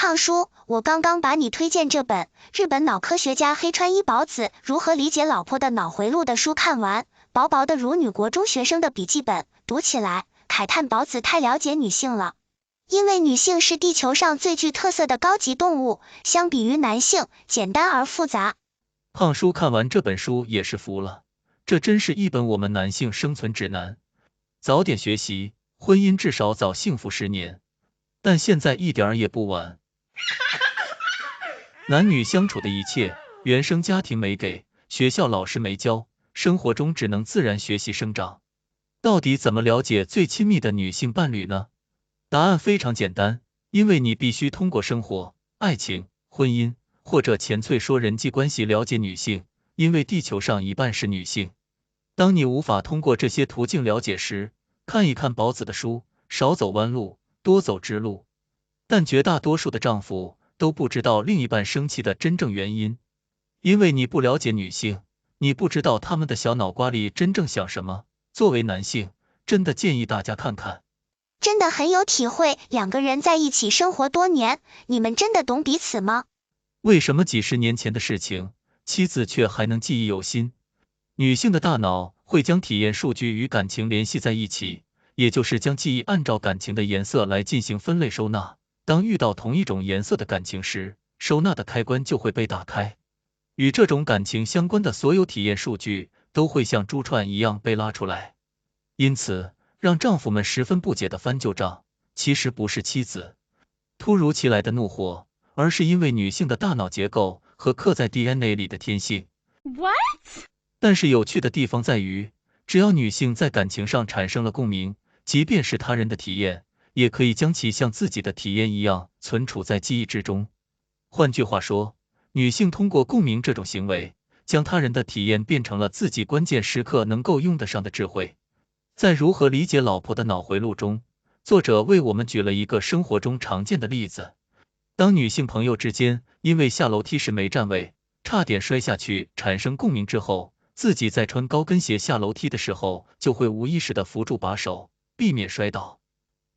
胖叔，我刚刚把你推荐这本日本脑科学家黑川一保子如何理解老婆的脑回路的书看完，薄薄的如女国中学生的笔记本，读起来慨叹保子太了解女性了。因为女性是地球上最具特色的高级动物，相比于男性，简单而复杂。胖叔看完这本书也是服了，这真是一本我们男性生存指南。早点学习，婚姻至少早幸福10年，但现在一点儿也不晚。男女相处的一切，原生家庭没给，学校老师没教，生活中只能自然学习生长。到底怎么了解最亲密的女性伴侣呢？答案非常简单，因为你必须通过生活、爱情、婚姻，或者前粹说人际关系了解女性，因为地球上一半是女性。当你无法通过这些途径了解时，看一看保子的书，少走弯路，多走直路。但绝大多数的丈夫都不知道另一半生气的真正原因，因为你不了解女性，你不知道她们的小脑瓜里真正想什么。作为男性，真的建议大家看看。真的很有体会，两个人在一起生活多年，你们真的懂彼此吗？为什么几十年前的事情，妻子却还能记忆犹新？女性的大脑会将体验数据与感情联系在一起，也就是将记忆按照感情的颜色来进行分类收纳。当遇到同一种颜色的感情时，收纳的开关就会被打开，与这种感情相关的所有体验数据都会像珠串一样被拉出来。因此，让丈夫们十分不解的翻旧账，其实不是妻子突如其来的怒火，而是因为女性的大脑结构和刻在 DNA 里的天性。What？ 但是有趣的地方在于，只要女性在感情上产生了共鸣，即便是他人的体验，也可以将其像自己的体验一样存储在记忆之中。换句话说，女性通过共鸣这种行为，将他人的体验变成了自己关键时刻能够用得上的智慧。在如何理解老婆的脑回路中，作者为我们举了一个生活中常见的例子。当女性朋友之间因为下楼梯时没站稳，差点摔下去产生共鸣之后，自己在穿高跟鞋下楼梯的时候，就会无意识的扶住把手，避免摔倒。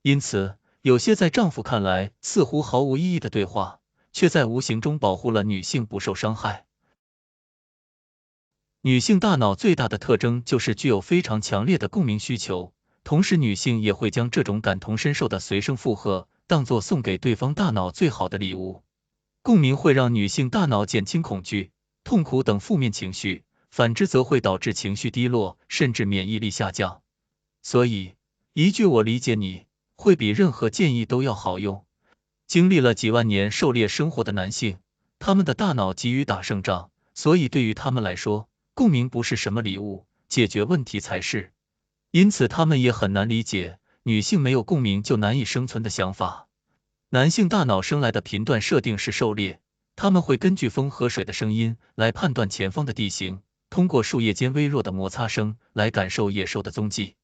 因此，有些在丈夫看来似乎毫无意义的对话，却在无形中保护了女性不受伤害。女性大脑最大的特征就是具有非常强烈的共鸣需求，同时女性也会将这种感同身受的随声附和当作送给对方大脑最好的礼物。共鸣会让女性大脑减轻恐惧、痛苦等负面情绪，反之则会导致情绪低落，甚至免疫力下降。所以，一句我理解你，会比任何建议都要好用。经历了几万年狩猎生活的男性，他们的大脑急于打胜仗，所以对于他们来说，共鸣不是什么礼物，解决问题才是。因此他们也很难理解女性没有共鸣就难以生存的想法。男性大脑生来的频段设定是狩猎，他们会根据风和水的声音来判断前方的地形，通过树叶间微弱的摩擦声来感受野兽的踪迹。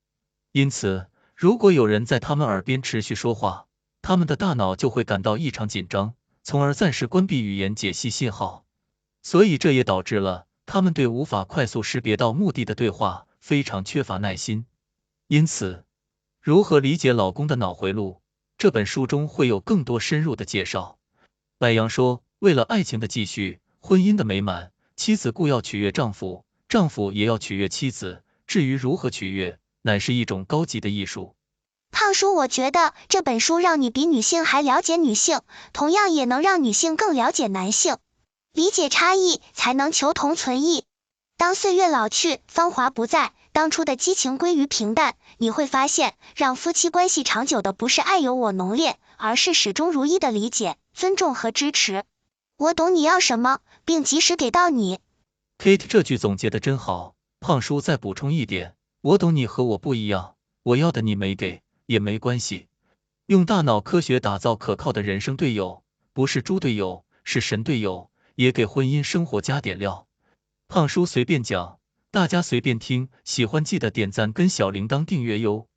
因此，如果有人在他们耳边持续说话，他们的大脑就会感到异常紧张，从而暂时关闭语言解析信号。所以这也导致了他们对无法快速识别到目的的对话非常缺乏耐心。因此，如何理解老公的脑回路，这本书中会有更多深入的介绍。白羊说，为了爱情的继续，婚姻的美满，妻子固要取悦丈夫，丈夫也要取悦妻子，至于如何取悦，乃是一种高级的艺术。胖叔，我觉得这本书让你比女性还了解女性，同样也能让女性更了解男性。理解差异，才能求同存异。当岁月老去，芳华不在，当初的激情归于平淡，你会发现，让夫妻关系长久的不是爱有我浓烈，而是始终如一的理解、尊重和支持。我懂你要什么，并及时给到你。Kate 这句总结的真好，胖叔再补充一点，我懂你和我不一样，我要的你没给，也没关系。用大脑科学打造可靠的人生队友，不是猪队友，是神队友，也给婚姻生活加点料。胖叔随便讲，大家随便听，喜欢记得点赞跟小铃铛订阅哟。